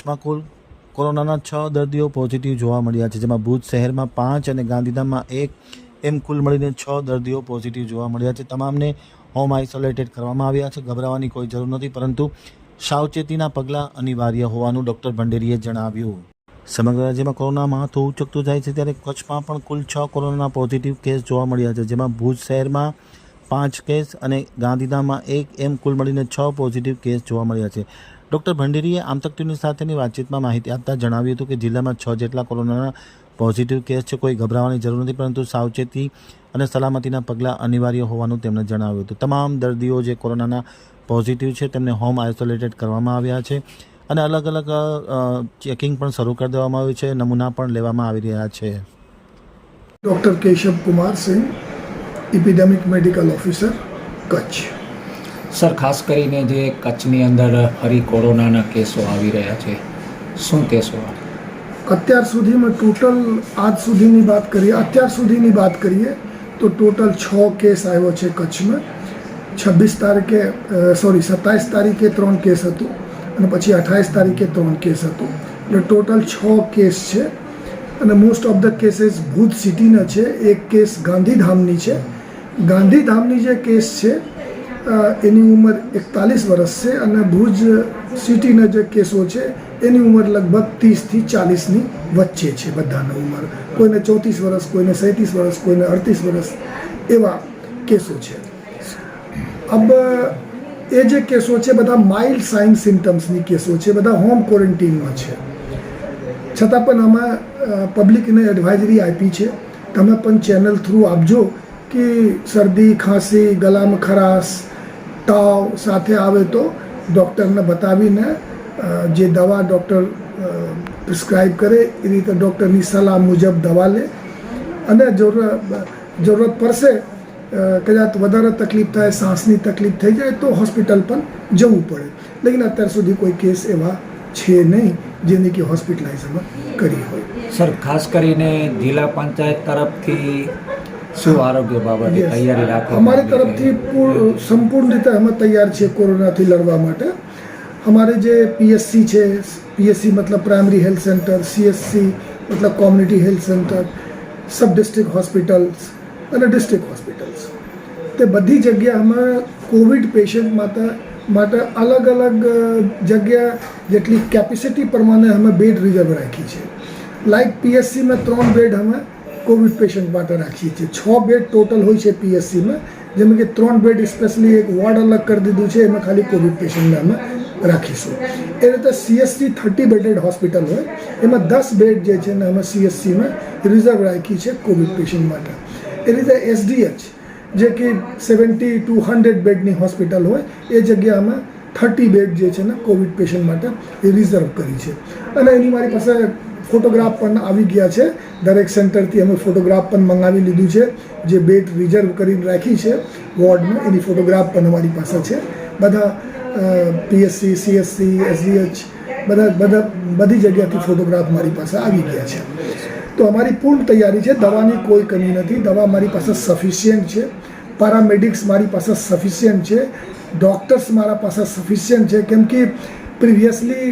કચ્છમાં કુલ કોરોનાના 6 દર્દીઓ પોઝિટિવ જોવા મળ્યા છે, જેમાં ભુજ શહેરમાં 5 અને ગાંધીધામમાં 1 એમ કુલ મળીને 6 દર્દીઓ પોઝિટિવ જોવા મળ્યા છે. તમામને હોમ આઇસોલેટેડ કરવામાં આવ્યા છે. ગભરાવાની કોઈ જરૂર નથી, પરંતુ સાવચેતીના પગલાં અનિવાર્ય હોવાનું ડૉક્ટર ભંડેરીએ જણાવ્યું. સમગ્ર રાજ્યમાં કોરોના માથું ઉચકતું જાય છે, ત્યારે કચ્છમાં પણ કુલ 6 કોરોના પોઝિટિવ કેસ જોવા મળ્યા છે, જેમાં ભુજ શહેરમાં 5 કેસ અને ગાંધીધામમાં 1 એમ કુલ મળીને 6 પોઝિટિવ કેસ જોવા મળ્યા છે. ડૉક્ટર ભંડેરીએ આમતક ન્યૂઝ સાથેની વાતચીતમાં માહિતી આપતા જણાવ્યું હતું કે જિલ્લામાં 6 જેટલા કોરોનાના પોઝિટિવ કેસ છે. કોઈ ગભરાવાની જરૂર નથી, પરંતુ સાવચેતી અને સલામતીના પગલાં અનિવાર્ય હોવાનું તેમણે જણાવ્યું હતું. તમામ દર્દીઓ જે કોરોનાના પોઝિટિવ છે તેમને હોમ આઇસોલેટેડ કરવામાં આવ્યા છે અને અલગ અલગ ચેકિંગ પણ શરૂ કરી દેવામાં આવ્યું છે. નમૂના પણ લેવામાં આવી રહ્યા છે. Doctor Keshav Kumar Singh, epidemic medical officer, Kutch. Sir, ખાસ કરીને જે કચ્છની અંદર ફરી કોરોનાના કેસો આવી રહ્યા છે, શું કહેશો? અત્યાર સુધીમાં ટોટલ અત્યાર સુધીની વાત કરીએ તો ટોટલ 6 કેસ આવ્યો છે કચ્છમાં. 27 તારીખે 3 કેસ હતું અને પછી 28 તારીખે 3 કેસ હતું, એટલે ટોટલ 6 કેસ છે. અને most of the cases Bhuj સિટીના છે. એક કેસ ગાંધીધામની છે. ગાંધીધામની જે કેસ છે એની ઉંમર 41 વર્ષ છે અને ભુજ સિટીના જે કેસો છે એની ઉંમર લગભગ 30 થી 40ની વચ્ચે છે. બધાની ઉંમર, કોઈને 34 વર્ષ, કોઈને 37 વર્ષ, કોઈને 38 વર્ષ, એવા કેસો છે. અબ એ જે કેસો છે બધા માઇલ્ડ સાઇન સિમ્ટમ્સની કેસો છે, બધા હોમ ક્વોરન્ટીનમાં છે. છતાં પણ અમે પબ્લિકને એડવાઇઝરી આપી છે, તમે પણ ચેનલ થ્રુ આપજો કે શરદી, ખાંસી, ગળામાં ખરાશ, તાવ સાથે આવે તો ડૉક્ટરને બતાવીને જે દવા ડૉક્ટર પ્રિસ્ક્રાઇબ કરે એ રીતે ડૉક્ટરની સલાહ મુજબ દવા લે. અને જરૂરત પડશે, કદાચ વધારે તકલીફ થાય, શ્વાસની તકલીફ થઈ જાય તો હોસ્પિટલ પણ જવું પડે. લેકિન અત્યાર સુધી કોઈ કેસ એવા છે નહીં જેની કે હોસ્પિટલાઇઝ કરી હોય. સર, ખાસ કરીને જિલ્લા પંચાયત તરફથી શું આરોગ્ય બાબતે તૈયારી રાખવામાં અમારી તરફથી સંપૂર્ણ રીતે અમે તૈયાર છીએ કોરોનાથી લડવા માટે. અમારે જે પીએસસી છે, પીએસસી મતલબ પ્રાઇમરી હેલ્થ સેન્ટર, સીએસસી મતલબ community health centre, sub district hospitals અને ડિસ્ટ્રિક્ટ હોસ્પિટલ્સ, તે બધી જગ્યા અમે કોવિડ પેશન્ટ માટે અલગ અલગ જગ્યા જેટલી કેપેસિટી પ્રમાણે અમે બેડ રિઝર્વ રાખી છે. લાઈક પીએસસીમાં 3 બેડ અમે કોવિડ પેશન્ટ માટે રાખીએ છીએ. 6 બેડ ટોટલ હોય છે પીએસસીમાં, જેમ કે 3 બેડ સ્પેશિયલી એક વોર્ડ અલગ કરી દીધું છે, એમાં ખાલી કોવિડ પેશન્ટને અમે રાખીશું. એ રીતે સીએસસી 30 બેડેડ હોસ્પિટલ હોય, એમાં 10 બેડ જે છે ને અમે સીએસસીમાં રિઝર્વ રાખી છે કોવિડ પેશન્ટ માટે. એ રીતે એસડીએચ જે કે 70 to 100 બેડની હોસ્પિટલ હોય, એ જગ્યામાં 30 બેડ જે છે ને કોવિડ પેશન્ટ માટે એ રિઝર્વ કરી છે. અને એની મારી પાસે ફોટોગ્રાફ પણ આવી ગયા છે. દરેક સેન્ટરથી અમે ફોટોગ્રાફ પણ મંગાવી લીધું છે. જે બેડ રિઝર્વ કરીને રાખી છે વોર્ડમાં, એની ફોટોગ્રાફ પણ અમારી પાસે છે. બધા પીએસસી, સીએસસી, એસડીએચ બધી જગ્યાથી ફોટોગ્રાફ મારી પાસે આવી ગયા છે. તો અમારી પૂર્ણ તૈયારી છે. દવાની કોઈ કમી નથી. દવા મારી પાસે સફિશિયન્ટ છે. પેરામેડિક્સ મારી પાસે સફિશિયન્ટ છે. ડૉક્ટર્સ મારા પાસે સફિશિયન્ટ છે. કેમ કે પ્રિવિયસલી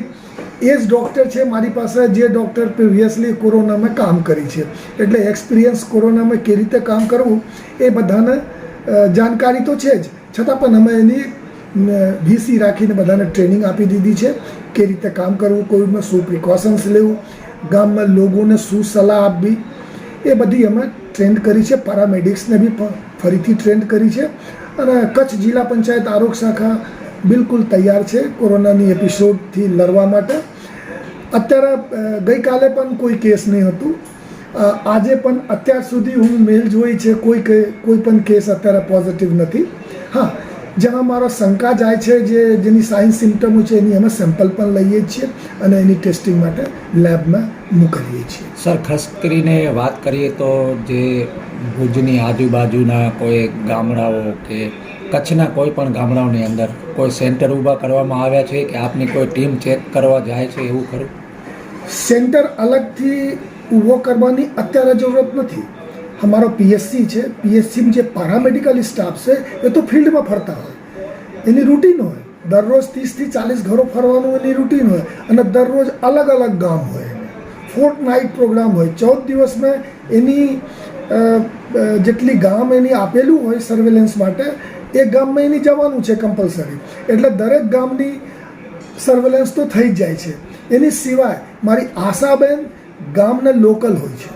એ જ ડૉક્ટર છે મારી પાસે જે ડૉક્ટર પ્રિવિયસલી કોરોનામાં કામ કરી છે, એટલે એક્સપિરિયન્સ કોરોનામાં કેવી રીતે કામ કરવું એ બધાને જાણકારી તો છે જ. છતાં પણ અમે એની વીસી રાખીને બધાને ટ્રેનિંગ આપી દીધી છે કે રીતે કામ કરવું, કોવિડમાં શું પ્રિકોશન્સ લેવું, ગામમાં લોકોને શું સલાહ આપવી, એ બધી અમે ટ્રેન્ડ કરી છે. પેરામેડિક્સને બી ફરીથી ટ્રેન્ડ કરી છે. અને કચ્છ જિલ્લા પંચાયત આરોગ્ય શાખા બિલકુલ તૈયાર છે કોરોનાની એપિસોડથી લડવા માટે. અત્યારે ગઈકાલે પણ કોઈ કેસ નહીં હતું. આજે પણ અત્યાર સુધી હું મેલ જોઈ છે, કોઈ પણ કેસ અત્યારે પોઝિટિવ નથી. હા, જ્યાં અમારો શંકા જાય છે, જેની સાઇન સિમ્ટમો છે, એની અમે સેમ્પલ પણ લઈએ છીએ અને એની ટેસ્ટિંગ માટે લેબમાં મોકલીએ છીએ. સર, ખાસ કરીને વાત કરીએ તો જે ભુજની આજુબાજુના કોઈ ગામડાઓ કે કચ્છના કોઈ પણ ગામડાઓની અંદર કોઈ સેન્ટર ઊભા કરવામાં આવ્યા છે કે આપની કોઈ ટીમ ચેક કરવા જાય છે, એવું ખરું? સેન્ટર અલગથી ઊભો કરવાની અત્યારે જરૂરત નથી. અમારો પીએસસી છે, પીએસસીમાં જે પેરામેડિકલ સ્ટાફ છે એ તો ફિલ્ડમાં ફરતા હોય, એની રૂટીન હોય. દરરોજ 30થી 40 ઘરો ફરવાનું એની રૂટીન હોય અને દરરોજ અલગ અલગ ગામ હોય, ફોર્ટ નાઇટ પ્રોગ્રામ હોય, 14 દિવસમાં એની જેટલી ગામ એની આપેલું હોય સર્વેલન્સ માટે એ ગામમાં એની જવાનું છે કમ્પલસરી. એટલે દરેક ગામની સર્વેલન્સ તો થઈ જ જાય છે. એની સિવાય મારી આશાબેન ગામના લોકલ હોય છે,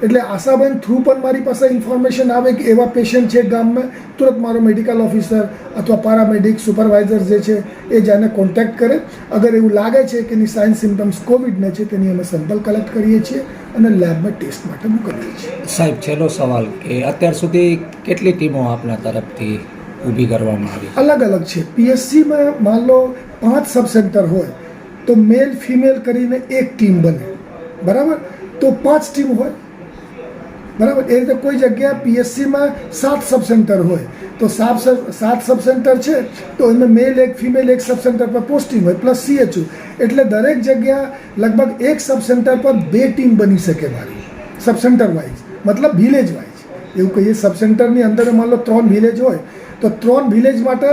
એટલે આશાબેન થ્રુ પણ મારી પાસે ઇન્ફોર્મેશન આવે કે એવા પેશન્ટ છે ગામમાં, તુરંત મારો મેડિકલ ઓફિસર અથવા પેરામેડિક સુપરવાઇઝર જે છે એ જાને કોન્ટેક્ટ કરે. અગર એવું લાગે છે કે એની સાઇન સિમ્ટમ્સ કોવિડને છે તેની અમે સેમ્પલ કલેક્ટ કરીએ છીએ અને લેબમાં ટેસ્ટ માટે મોકલીએ છીએ. સાહેબ, છેલ્લો સવાલ કે અત્યાર સુધી કેટલી ટીમો આપના તરફથી ઊભી કરવામાં આવી? અલગ અલગ છે. પીએચસીમાં માન લો 5 સબ સેન્ટર હોય તો મેલ ફિમેલ કરીને એક ટીમ બને, બરાબર? તો 5 ટીમ હોય, બરાબર? એ રીતે કોઈ જગ્યા પીએચસીમાં 7 સબ સેન્ટર હોય તો 7 સબ સેન્ટર છે તો એમાં મેલ એક ફિમેલ એક સબ સેન્ટર પર પોસ્ટિંગ હોય પ્લસ CHO, એટલે દરેક જગ્યા લગભગ એક સબ સેન્ટર પર 2 ટીમ બની શકે મારી, સબ સેન્ટર વાઇઝ, મતલબ વિલેજ વાઇઝ. એવું કહીએ સબ સેન્ટરની અંદર માન લો 3 વિલેજ હોય તો 3 વિલેજ માટે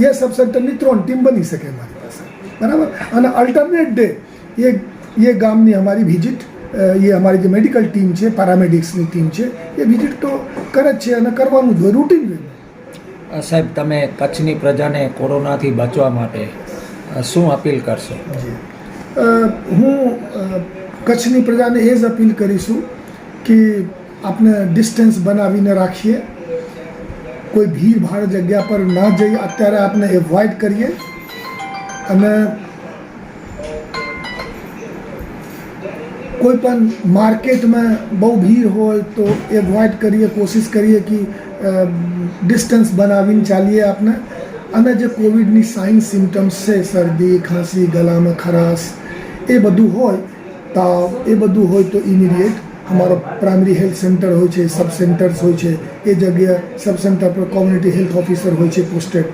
એ સબ સેન્ટરની 3 ટીમ બની શકે મારી પાસે, બરાબર? અને અલ્ટરનેટ ડે ये ગામની અમારી વિઝિટ, એ અમારી જે મેડિકલ ટીમ છે, પેરામેડિક્સની ટીમ છે, એ વિઝિટ તો કરે જ છે અને કરવાનું જ હોય રૂટીન વે. સાહેબ, તમે કચ્છની પ્રજાને કોરોનાથી બચવા માટે શું અપીલ કરશો? હું કચ્છની પ્રજાને એ જ અપીલ કરીશું કે આપણે ડિસ્ટન્સ બનાવીને રાખીએ, કોઈ ભીડભાડ જગ્યા પર ના જઈએ, અત્યારે આપણે એવોઇડ કરીએ અને કોઈ પણ માર્કેટમાં બહુ ભીડ હોય તો એવોઇડ કરીએ, કોશિશ કરીએ કે ડિસ્ટન્સ બનાવીને ચાલીએ આપણે. અને જે કોવિડની સાઇન સિમ્ટમ્સ છે, શરદી, ખાંસી, ગળામાં ખરાશ, એ બધું હોય તાવ, એ બધું હોય તો ઇમિડિયેટ અમારો પ્રાઇમરી હેલ્થ સેન્ટર હોય છે, સબ સેન્ટર્સ હોય છે, એ જગ્યા સબ સેન્ટર પર કોમ્યુનિટી હેલ્થ ઓફિસર હોય છે પોસ્ટેડ,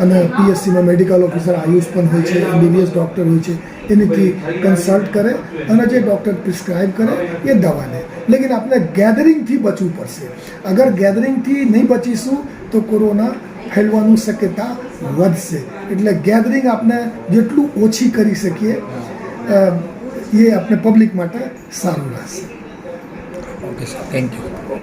અને પીએચસીમાં મેડિકલ ઓફિસર આયુષ પણ હોય છે, MBBS ડૉક્ટર હોય છે, એનીથી કન્સલ્ટ કરે અને જે ડૉક્ટર પ્રિસ્ક્રાઇબ કરે એ દવા લે. લેકિન આપણે ગેધરિંગથી બચવું પડશે. અગર ગેધરિંગથી નહીં બચીશું તો કોરોના ફેલવાની શક્યતા વધશે. એટલે ગેધરિંગ આપણે જેટલું ઓછી કરી શકીએ એ આપણે પબ્લિક માટે સારું રહેશે. Okay sir, thank you.